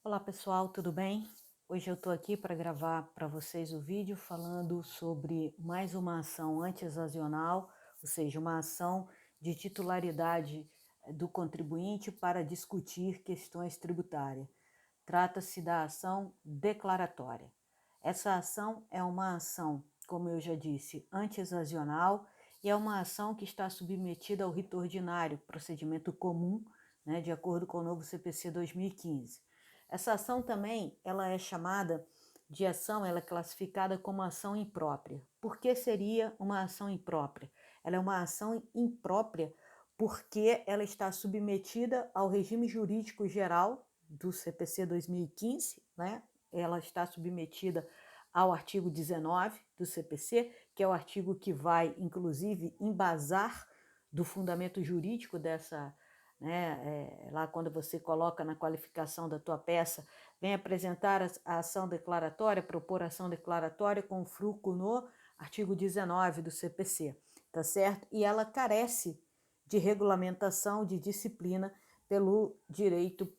Olá pessoal, tudo bem? Hoje eu estou aqui para gravar para vocês o vídeo falando sobre mais uma ação anti-exasional, ou seja, uma ação de titularidade do contribuinte para discutir questões tributárias. Trata-se da ação declaratória. Essa ação é uma ação, como eu já disse, anti-exasional e é uma ação que está submetida ao rito ordinário, procedimento comum, né, de acordo com o novo CPC 2015. Essa ação também, ela é chamada de ação, ela é classificada como ação imprópria. Por que seria uma ação imprópria? Ela é uma ação imprópria porque ela está submetida ao regime jurídico geral do CPC 2015, né? Ela está submetida ao artigo 19 do CPC, que é o artigo que vai, inclusive, embasar do fundamento jurídico dessa, né, lá quando você coloca na qualificação da tua peça, vem apresentar a ação declaratória, propor ação declaratória com fruto no artigo 19 do CPC, tá certo? E ela carece de regulamentação, de disciplina pelo direito,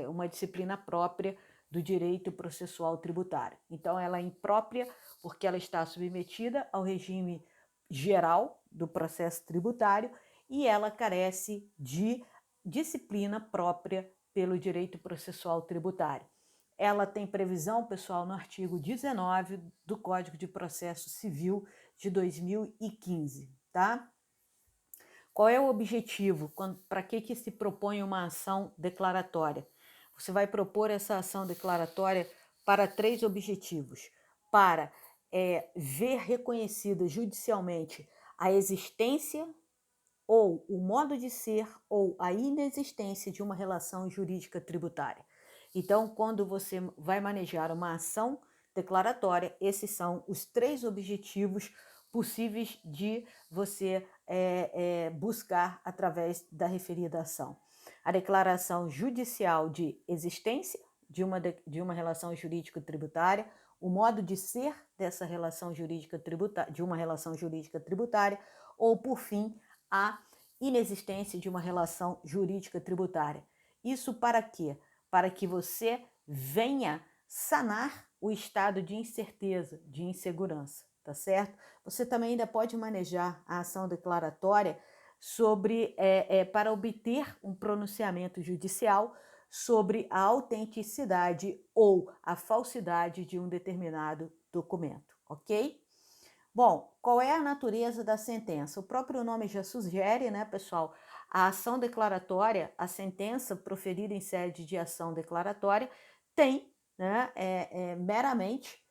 uma disciplina própria do direito processual tributário. Então, ela é imprópria porque ela está submetida ao regime geral do processo tributário e ela carece de disciplina própria pelo direito processual tributário. Ela tem previsão, pessoal, no artigo 19 do Código de Processo Civil de 2015, tá? Qual é o objetivo? Para que se propõe uma ação declaratória? Você vai propor essa ação declaratória para 3 objetivos. Para ver reconhecida judicialmente a existência ou o modo de ser ou a inexistência de uma relação jurídica tributária. Então, quando você vai manejar uma ação declaratória, esses são os 3 objetivos possíveis de você buscar através da referida ação. A declaração judicial de existência de uma relação jurídico-tributária, o modo de ser dessa relação jurídica tributária, de uma relação jurídica tributária, ou, por fim, a inexistência de uma relação jurídica tributária. Isso para quê? Para que você venha sanar o estado de incerteza, de insegurança, tá certo? Você também ainda pode manejar a ação declaratória sobre para obter um pronunciamento judicial sobre a autenticidade ou a falsidade de um determinado documento, ok? Bom, qual é a natureza da sentença? O próprio nome já sugere, né, pessoal? A ação declaratória, a sentença proferida em sede de ação declaratória, tem, né, meramente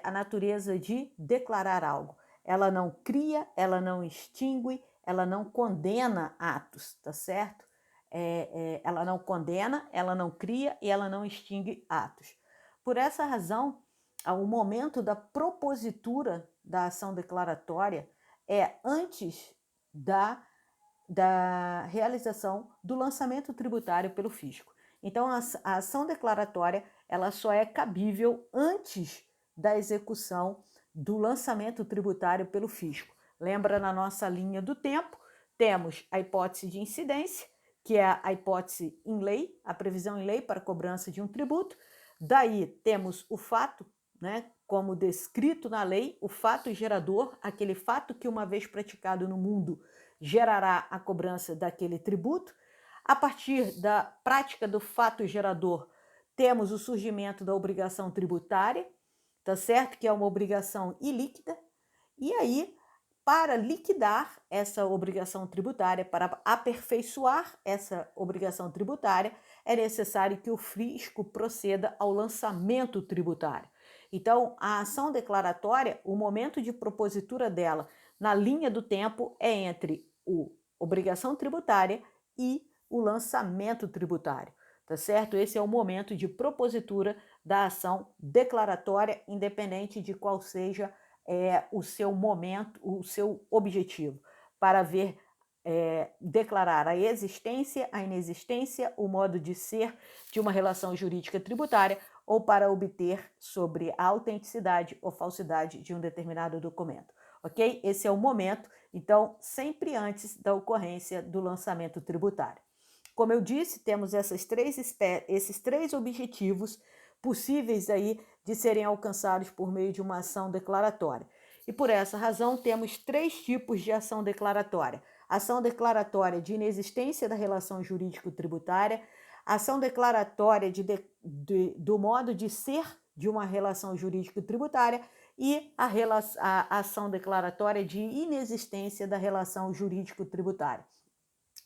a natureza de declarar algo. Ela não cria, ela não extingue, ela não condena atos, tá certo? Ela não condena, ela não cria e ela não extingue atos. Por essa razão, ao momento da propositura da ação declaratória é antes da realização do lançamento tributário pelo fisco. Então, a ação declaratória ela só é cabível antes da execução do lançamento tributário pelo fisco. Lembra, na nossa linha do tempo, temos a hipótese de incidência, que é a hipótese em lei, a previsão em lei para cobrança de um tributo. Daí temos o fato, né, como descrito na lei, o fato gerador, aquele fato que, uma vez praticado no mundo, gerará a cobrança daquele tributo. A partir da prática do fato gerador, temos o surgimento da obrigação tributária, tá certo? Que é uma obrigação ilíquida. E aí, para liquidar essa obrigação tributária, para aperfeiçoar essa obrigação tributária, é necessário que o fisco proceda ao lançamento tributário. Então, a ação declaratória, o momento de propositura dela na linha do tempo é entre a obrigação tributária e o lançamento tributário, tá certo? Esse é o momento de propositura da ação declaratória, independente de qual seja o seu momento, o seu objetivo, para ver declarar a existência, a inexistência, o modo de ser de uma relação jurídica tributária ou para obter sobre a autenticidade ou falsidade de um determinado documento, ok? Esse é o momento, então, sempre antes da ocorrência do lançamento tributário. como eu disse, temos esses três objetivos possíveis aí de serem alcançados por meio de uma ação declaratória. E por essa razão, temos três tipos de ação declaratória: ação declaratória de inexistência da relação jurídico-tributária, ação declaratória do modo de ser de uma relação jurídico-tributária e a ação declaratória de inexistência da relação jurídico-tributária.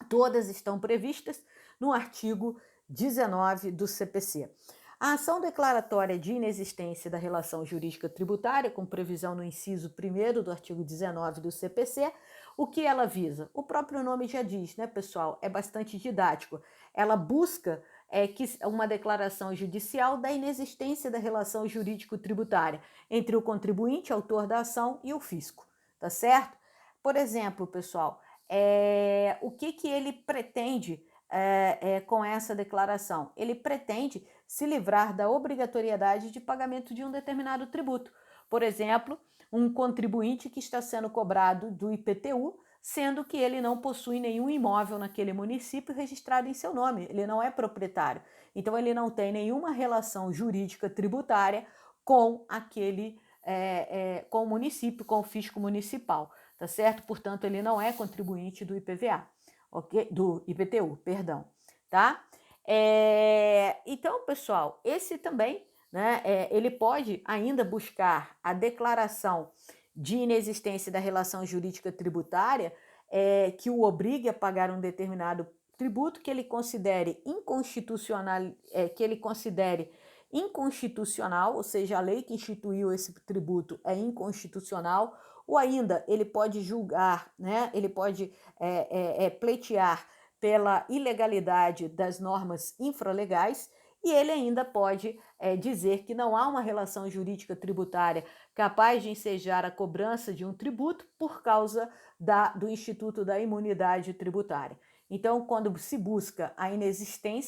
Todas estão previstas no artigo 19 do CPC. A ação declaratória de inexistência da relação jurídica tributária, com previsão no inciso 1º do artigo 19 do CPC, o que ela visa? O próprio nome já diz, né, pessoal? É bastante didático. Ela busca uma declaração judicial da inexistência da relação jurídico-tributária entre o contribuinte, autor da ação, e o fisco, tá certo? Por exemplo, pessoal, o que ele pretende com essa declaração? Ele pretende se livrar da obrigatoriedade de pagamento de um determinado tributo. Por exemplo, um contribuinte que está sendo cobrado do IPTU, sendo que ele não possui nenhum imóvel naquele município registrado em seu nome, ele não é proprietário. Então, ele não tem nenhuma relação jurídica tributária com com o município, com o fisco municipal, tá certo? Portanto, ele não é contribuinte do IPVA, ok? Do IPTU, perdão, tá? Então, pessoal, esse também, né, ele pode ainda buscar a declaração de inexistência da relação jurídica tributária que o obrigue a pagar um determinado tributo que ele considere inconstitucional, ou seja, a lei que instituiu esse tributo é inconstitucional, ou ainda ele pode julgar, né, ele pode pleitear pela ilegalidade das normas infralegais, e ele ainda pode dizer que não há uma relação jurídica tributária capaz de ensejar a cobrança de um tributo por causa do Instituto da Imunidade Tributária. Então, quando se busca a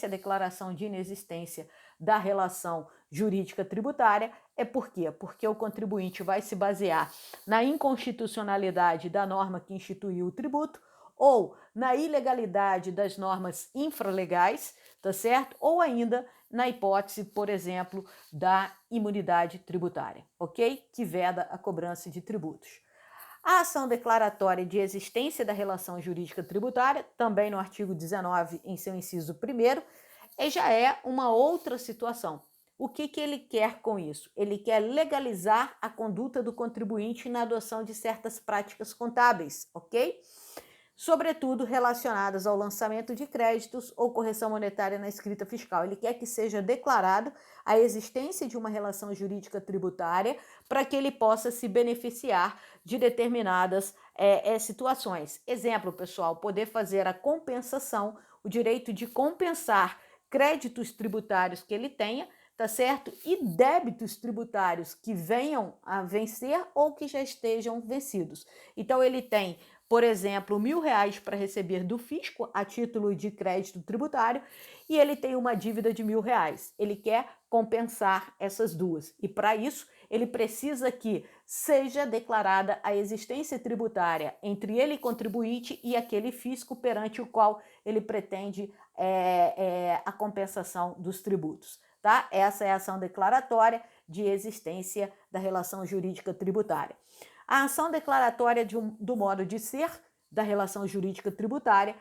declaração de inexistência da relação jurídica tributária, por quê? Porque o contribuinte vai se basear na inconstitucionalidade da norma que instituiu o tributo, ou na ilegalidade das normas infralegais, tá certo? Ou ainda na hipótese, por exemplo, da imunidade tributária, ok? Que veda a cobrança de tributos. A ação declaratória de existência da relação jurídica tributária, também no artigo 19, em seu inciso 1º, já é uma outra situação. O que ele quer com isso? Ele quer legalizar a conduta do contribuinte na adoção de certas práticas contábeis, ok? Sobretudo relacionadas ao lançamento de créditos ou correção monetária na escrita fiscal. Ele quer que seja declarado a existência de uma relação jurídica tributária para que ele possa se beneficiar de determinadas situações. Exemplo, pessoal, poder fazer a compensação, o direito de compensar créditos tributários que ele tenha, tá certo? E débitos tributários que venham a vencer ou que já estejam vencidos. Então, ele tem, por exemplo, R$1.000 para receber do fisco a título de crédito tributário e ele tem uma dívida de R$1.000. Ele quer compensar essas duas e, para isso, ele precisa que seja declarada a existência tributária entre ele, contribuinte, e aquele fisco perante o qual ele pretende a compensação dos tributos. Tá? Essa é a ação declaratória de existência da relação jurídica tributária. A ação declaratória do modo de ser da relação jurídica tributária,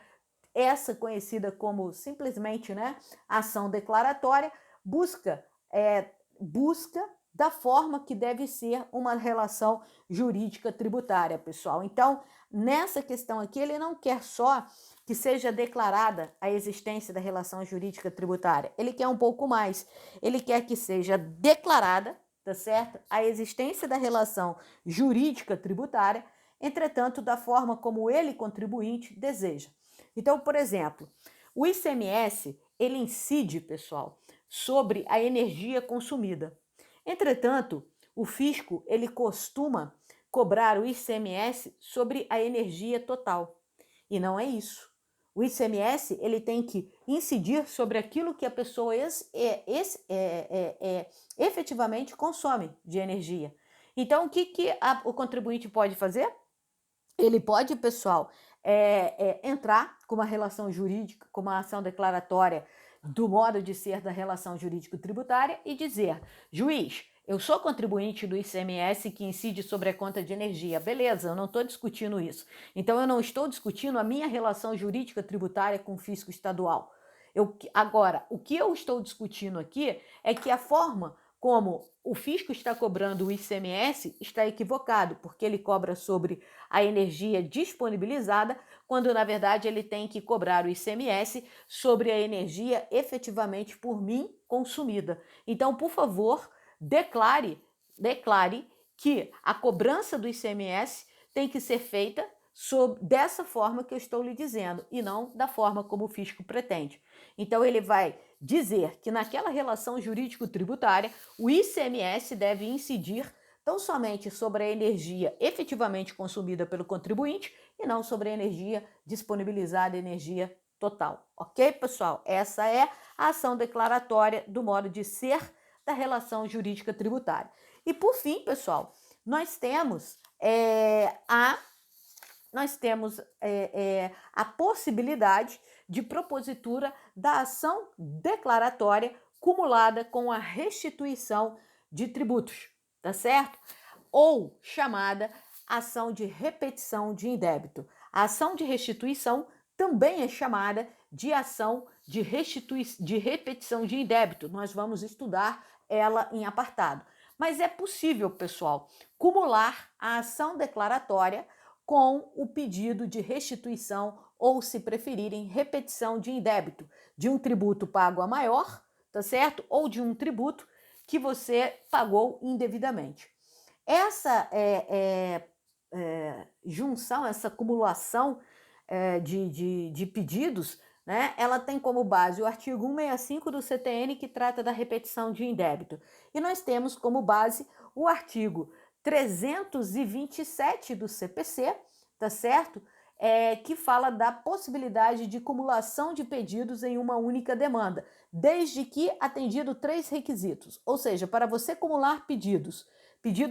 essa conhecida como simplesmente, né, ação declaratória, busca da forma que deve ser uma relação jurídica tributária, pessoal. Então, nessa questão aqui, ele não quer só que seja declarada a existência da relação jurídica tributária, ele quer um pouco mais. Ele quer que seja declarada, tá certo? A existência da relação jurídica tributária, entretanto, da forma como ele, contribuinte, deseja. Então, por exemplo, o ICMS, ele incide, pessoal, sobre a energia consumida. Entretanto, o fisco, ele costuma cobrar o ICMS sobre a energia total. E não é isso. O ICMS, ele tem que incidir sobre aquilo que a pessoa efetivamente consome de energia. Então, o que o contribuinte pode fazer? Ele pode, pessoal, entrar com uma relação jurídica, com uma ação declaratória do modo de ser da relação jurídico-tributária e dizer: juiz, eu sou contribuinte do ICMS que incide sobre a conta de energia. Beleza, eu não estou discutindo isso. Então, eu não estou discutindo a minha relação jurídica tributária com o fisco estadual. Agora, o que eu estou discutindo aqui é que a forma como o fisco está cobrando o ICMS está equivocado, porque ele cobra sobre a energia disponibilizada, quando na verdade ele tem que cobrar o ICMS sobre a energia efetivamente por mim consumida. Então, por favor, declare que a cobrança do ICMS tem que ser feita dessa forma que eu estou lhe dizendo, e não da forma como o fisco pretende. Então, ele vai dizer que naquela relação jurídico-tributária, o ICMS deve incidir tão somente sobre a energia efetivamente consumida pelo contribuinte e não sobre a energia disponibilizada, energia total. Ok, pessoal? Essa é a ação declaratória do modo de ser da relação jurídica tributária. E por fim, pessoal, nós temos a possibilidade de propositura da ação declaratória cumulada com a restituição de tributos, tá certo? Ou chamada ação de repetição de indébito. A ação de restituição também é chamada de ação de repetição de indébito. Nós vamos estudar ela em apartado. Mas é possível, pessoal, cumular a ação declaratória com o pedido de restituição ou, se preferirem, repetição de indébito de um tributo pago a maior, tá certo? Ou de um tributo que você pagou indevidamente. Essa junção, essa acumulação de pedidos, né, ela tem como base o artigo 165 do CTN, que trata da repetição de indébito. E nós temos como base o artigo 327 do CPC, tá certo? Que fala da possibilidade de cumulação de pedidos em uma única demanda, desde que atendido 3 requisitos. Ou seja, para você acumular pedidos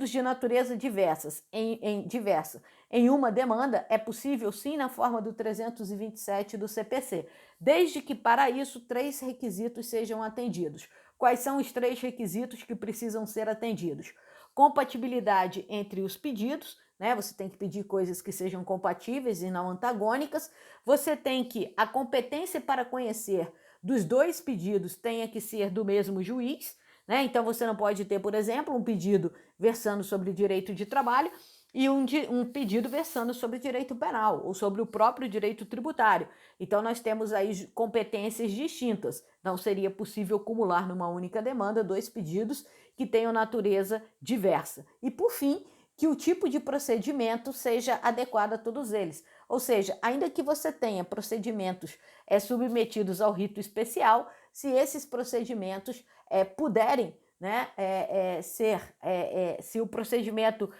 de natureza diversa em uma demanda, é possível sim na forma do 327 do CPC, desde que para isso 3 requisitos sejam atendidos. Quais são os 3 requisitos que precisam ser atendidos? Compatibilidade entre os pedidos, né? Você tem que pedir coisas que sejam compatíveis e não antagônicas. Você tem que a competência para conhecer dos 2 pedidos tenha que ser do mesmo juiz, né? Então, você não pode ter, por exemplo, um pedido versando sobre direito de trabalho e um pedido versando sobre direito penal ou sobre o próprio direito tributário. Então, nós temos aí competências distintas. Não seria possível acumular numa única demanda 2 pedidos que tenham natureza diversa. E, por fim, que o tipo de procedimento seja adequado a todos eles. Ou seja, ainda que você tenha procedimentos submetidos ao rito especial, se esses procedimentos puderem, né, se o procedimento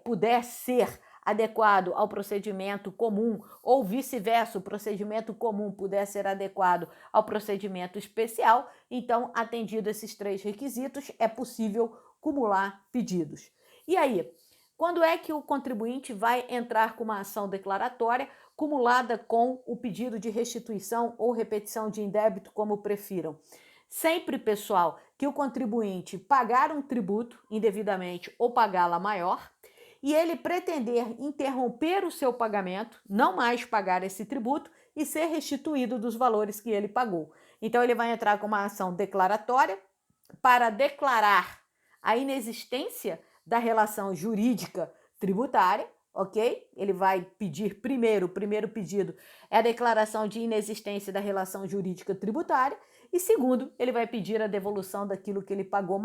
puder ser adequado ao procedimento comum, ou vice-versa, o procedimento comum puder ser adequado ao procedimento especial, então, atendido esses 3 requisitos, é possível cumular pedidos. E aí, quando é que o contribuinte vai entrar com uma ação declaratória cumulada com o pedido de restituição ou repetição de indébito, como prefiram? Sempre, pessoal, que o contribuinte pagar um tributo indevidamente ou pagá-la maior e ele pretender interromper o seu pagamento, não mais pagar esse tributo e ser restituído dos valores que ele pagou. Então, ele vai entrar com uma ação declaratória para declarar a inexistência da relação jurídica tributária, ok? Ele vai pedir o primeiro pedido é a declaração de inexistência da relação jurídica tributária, e segundo, ele vai pedir a devolução daquilo que ele pagou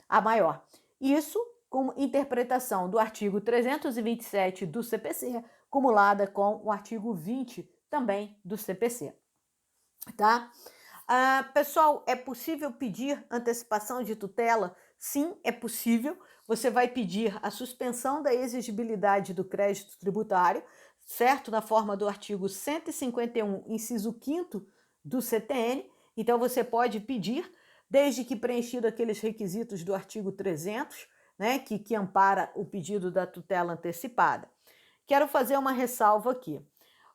a maior. Isso com interpretação do artigo 327 do CPC, cumulada com o artigo 20 também do CPC, tá? Pessoal, é possível pedir antecipação de tutela? Sim, é possível. Você vai pedir a suspensão da exigibilidade do crédito tributário, certo? Na forma do artigo 151, inciso 5º do CTN. Então, você pode pedir, desde que preenchido aqueles requisitos do artigo 300, né, que ampara o pedido da tutela antecipada. quero fazer uma ressalva aqui.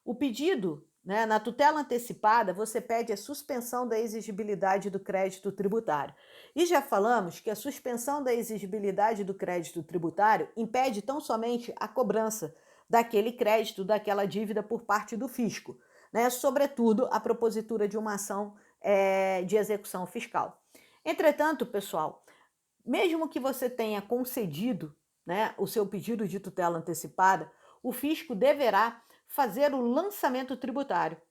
O pedido, né, na tutela antecipada, você pede a suspensão da exigibilidade do crédito tributário. E já falamos que a suspensão da exigibilidade do crédito tributário impede tão somente a cobrança daquele crédito, daquela dívida por parte do fisco, né, sobretudo a propositura de uma ação de execução fiscal. Entretanto, pessoal, mesmo que você tenha concedido, né, o seu pedido de tutela antecipada, o fisco deverá fazer o lançamento tributário.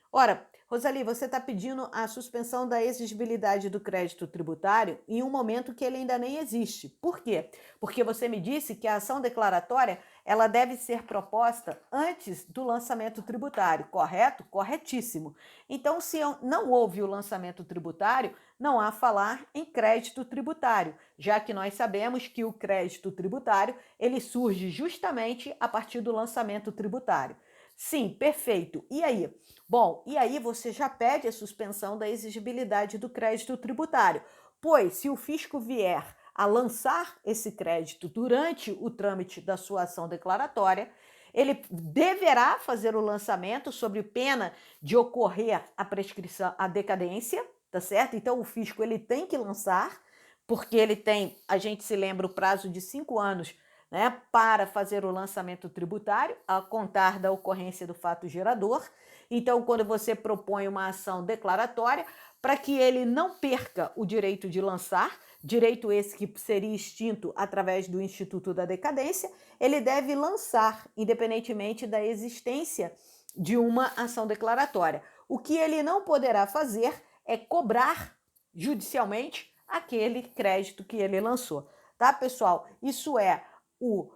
Ora, Rosali, você está pedindo a suspensão da exigibilidade do crédito tributário em um momento que ele ainda nem existe. Por quê? Porque você me disse que a ação declaratória ela deve ser proposta antes do lançamento tributário, correto? Corretíssimo. Então, se não houve o lançamento tributário, não há falar em crédito tributário, já que nós sabemos que o crédito tributário ele surge justamente a partir do lançamento tributário. Sim, perfeito. E aí? Bom, e aí você já pede a suspensão da exigibilidade do crédito tributário, pois se o fisco vier a lançar esse crédito durante o trâmite da sua ação declaratória, ele deverá fazer o lançamento sob pena de ocorrer a prescrição, a decadência, tá certo? Então o fisco ele tem que lançar, porque ele tem, a gente se lembra, o prazo de 5 anos, né, para fazer o lançamento tributário, a contar da ocorrência do fato gerador. Então, quando você propõe uma ação declaratória, para que ele não perca o direito de lançar, direito esse que seria extinto através do Instituto da Decadência, ele deve lançar, independentemente da existência de uma ação declaratória. O que ele não poderá fazer é cobrar judicialmente aquele crédito que ele lançou. Tá, pessoal? Isso é o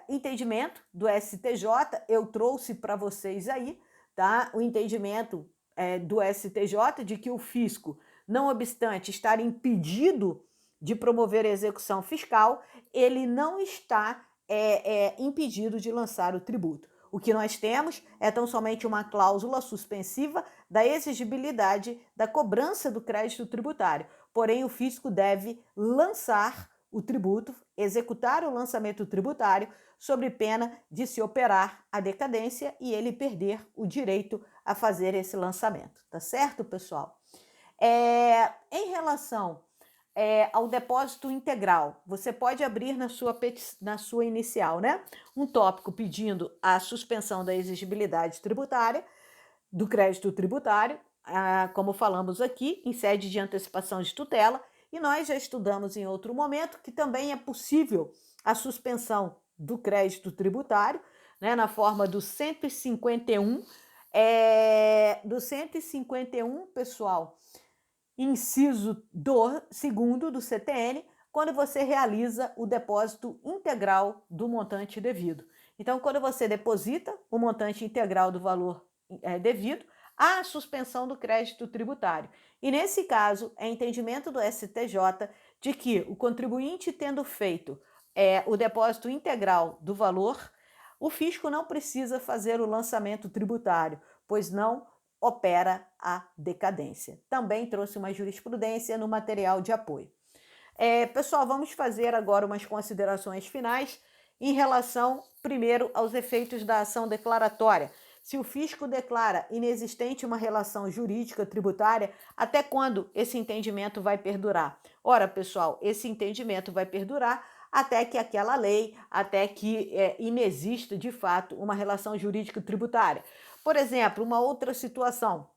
entendimento do STJ, eu trouxe para vocês aí, tá? O entendimento do STJ de que o fisco, não obstante estar impedido de promover a execução fiscal, ele não está impedido de lançar o tributo. O que nós temos é tão somente uma cláusula suspensiva da exigibilidade da cobrança do crédito tributário. Porém, o fisco deve lançar o tributo, executar o lançamento tributário, sob pena de se operar a decadência e ele perder o direito a fazer esse lançamento. Tá certo, pessoal? Em relação ao depósito integral, você pode abrir na sua inicial, né, um tópico pedindo a suspensão da exigibilidade tributária, do crédito tributário, como falamos aqui, em sede de antecipação de tutela, e nós já estudamos em outro momento que também é possível a suspensão do crédito tributário, né, na forma do 151, pessoal, inciso segundo do CTN, quando você realiza o depósito integral do montante devido. Então, quando você deposita o montante integral do valor devido, há a suspensão do crédito tributário. E nesse caso, é entendimento do STJ de que o contribuinte tendo feito o depósito integral do valor, o fisco não precisa fazer o lançamento tributário, pois não opera a decadência. Também trouxe uma jurisprudência no material de apoio. Pessoal, vamos fazer agora umas considerações finais em relação, primeiro, aos efeitos da ação declaratória. Se o fisco declara inexistente uma relação jurídica tributária, até quando esse entendimento vai perdurar? Ora, pessoal, esse entendimento vai perdurar até que aquela lei, até que inexista de fato uma relação jurídica tributária. Por exemplo, uma outra situação,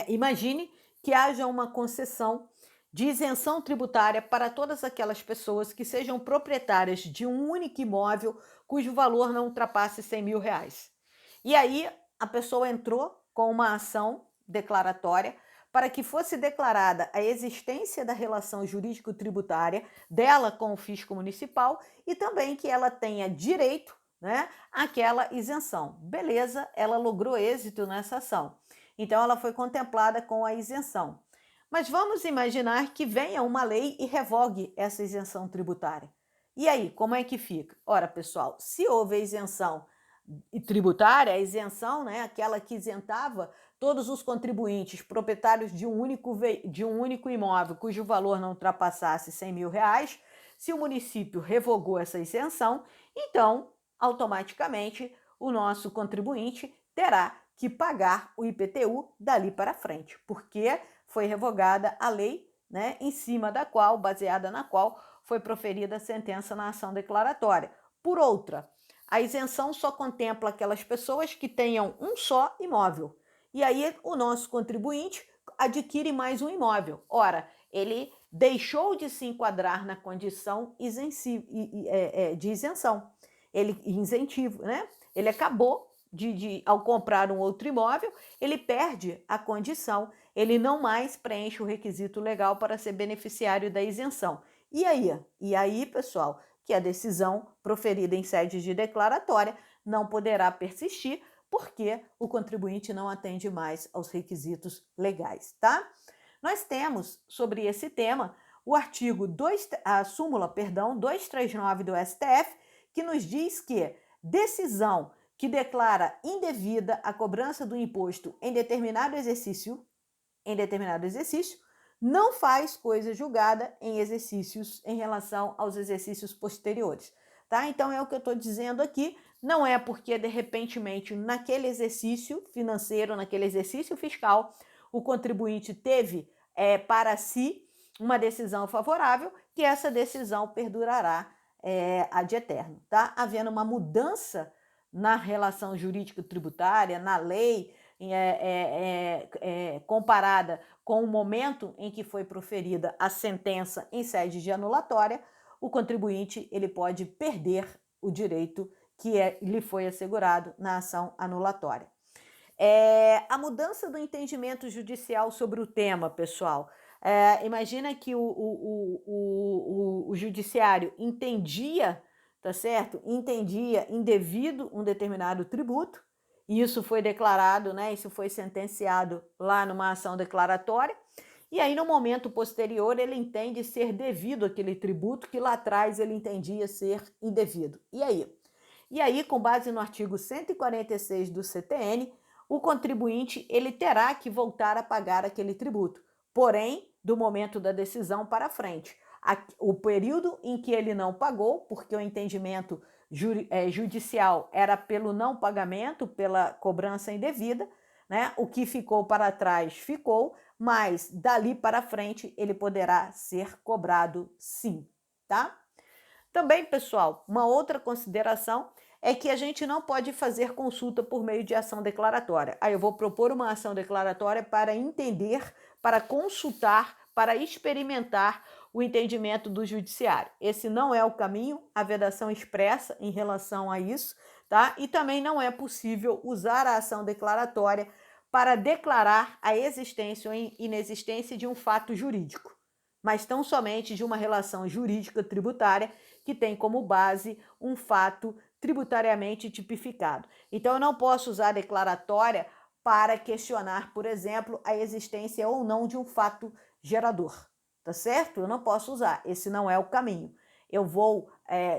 imagine que haja uma concessão de isenção tributária para todas aquelas pessoas que sejam proprietárias de um único imóvel cujo valor não ultrapasse 100 mil reais. E aí a pessoa entrou com uma ação declaratória para que fosse declarada a existência da relação jurídico-tributária dela com o fisco municipal e também que ela tenha direito, né, àquela isenção. Beleza, ela logrou êxito nessa ação. Então ela foi contemplada com a isenção. Mas vamos imaginar que venha uma lei e revogue essa isenção tributária. E aí, como é que fica? Ora, pessoal, se houve a isenção tributária, a isenção, né, aquela que isentava todos os contribuintes proprietários de um único imóvel cujo valor não ultrapassasse 100 mil reais, se o município revogou essa isenção, então automaticamente o nosso contribuinte terá que pagar o IPTU dali para frente, porque foi revogada a lei, né, em cima da qual, baseada na qual foi proferida a sentença na ação declaratória. Por outra, a isenção só contempla aquelas pessoas que tenham um só imóvel. E aí o nosso contribuinte adquire mais um imóvel. Ora, ele deixou de se enquadrar na condição de isenção, ele incentivo, né? Ele acabou ao comprar um outro imóvel, ele perde a condição, ele não mais preenche o requisito legal para ser beneficiário da isenção. E aí, pessoal, que a decisão proferida em sede de declaratória não poderá persistir, porque o contribuinte não atende mais aos requisitos legais, tá? Nós temos sobre esse tema a súmula, 239 do STF, que nos diz que decisão que declara indevida a cobrança do imposto em determinado exercício, não faz coisa julgada em relação aos exercícios posteriores, tá? Então é o que eu estou dizendo aqui, não é porque de repentemente naquele exercício financeiro, naquele exercício fiscal, o contribuinte teve para si uma decisão favorável, que essa decisão perdurará ad eterno, tá? Havendo uma mudança na relação jurídica tributária, na lei, comparada com o momento em que foi proferida a sentença em sede de anulatória, o contribuinte ele pode perder o direito que lhe foi assegurado na ação anulatória. A mudança do entendimento judicial sobre o tema, pessoal. Imagina que o judiciário entendia, tá certo? Entendia indevido um determinado tributo, e isso foi declarado, né? Isso foi sentenciado lá numa ação declaratória, e aí no momento posterior ele entende ser devido aquele tributo que lá atrás ele entendia ser indevido. E aí, com base no artigo 146 do CTN, o contribuinte ele terá que voltar a pagar aquele tributo, porém, do momento da decisão para frente. O período em que ele não pagou, porque o entendimento judicial era pelo não pagamento, pela cobrança indevida, né? O que ficou para trás ficou, mas dali para frente ele poderá ser cobrado sim, tá? Também, pessoal, uma outra consideração é que a gente não pode fazer consulta por meio de ação declaratória. Aí eu vou propor uma ação declaratória para entender, para consultar, para experimentar o entendimento do judiciário. Esse não é o caminho, a vedação expressa em relação a isso, tá? E também não é possível usar a ação declaratória para declarar a existência ou inexistência de um fato jurídico, mas tão somente de uma relação jurídica tributária que tem como base um fato tributariamente tipificado. Então, eu não posso usar a declaratória para questionar, por exemplo, a existência ou não de um fato gerador, tá certo? Eu não posso usar, esse não é o caminho. Eu vou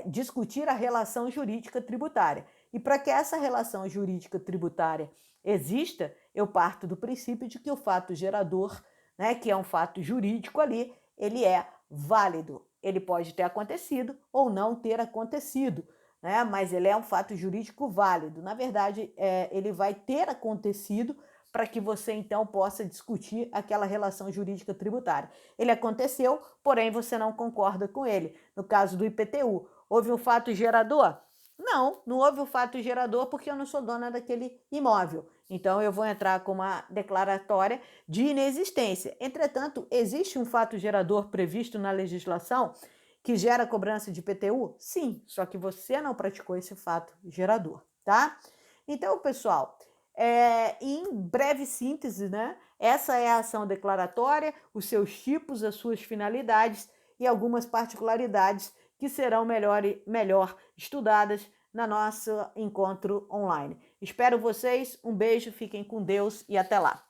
discutir a relação jurídica tributária. E para que essa relação jurídica tributária exista, eu parto do princípio de que o fato gerador, né, que é um fato jurídico ali, ele é válido. Ele pode ter acontecido ou não ter acontecido, né? Mas ele é um fato jurídico válido. Na verdade, ele vai ter acontecido para que você, então, possa discutir aquela relação jurídica tributária. Ele aconteceu, porém, você não concorda com ele. No caso do IPTU, houve um fato gerador? Não, não houve o fato gerador porque eu não sou dona daquele imóvel. Então, eu vou entrar com uma declaratória de inexistência. Entretanto, existe um fato gerador previsto na legislação que gera cobrança de IPTU? Sim, só que você não praticou esse fato gerador, tá? Então, pessoal, em breve síntese, né? Essa é a ação declaratória, os seus tipos, as suas finalidades e algumas particularidades que serão melhor estudadas na nosso encontro online. Espero vocês, um beijo, fiquem com Deus e até lá.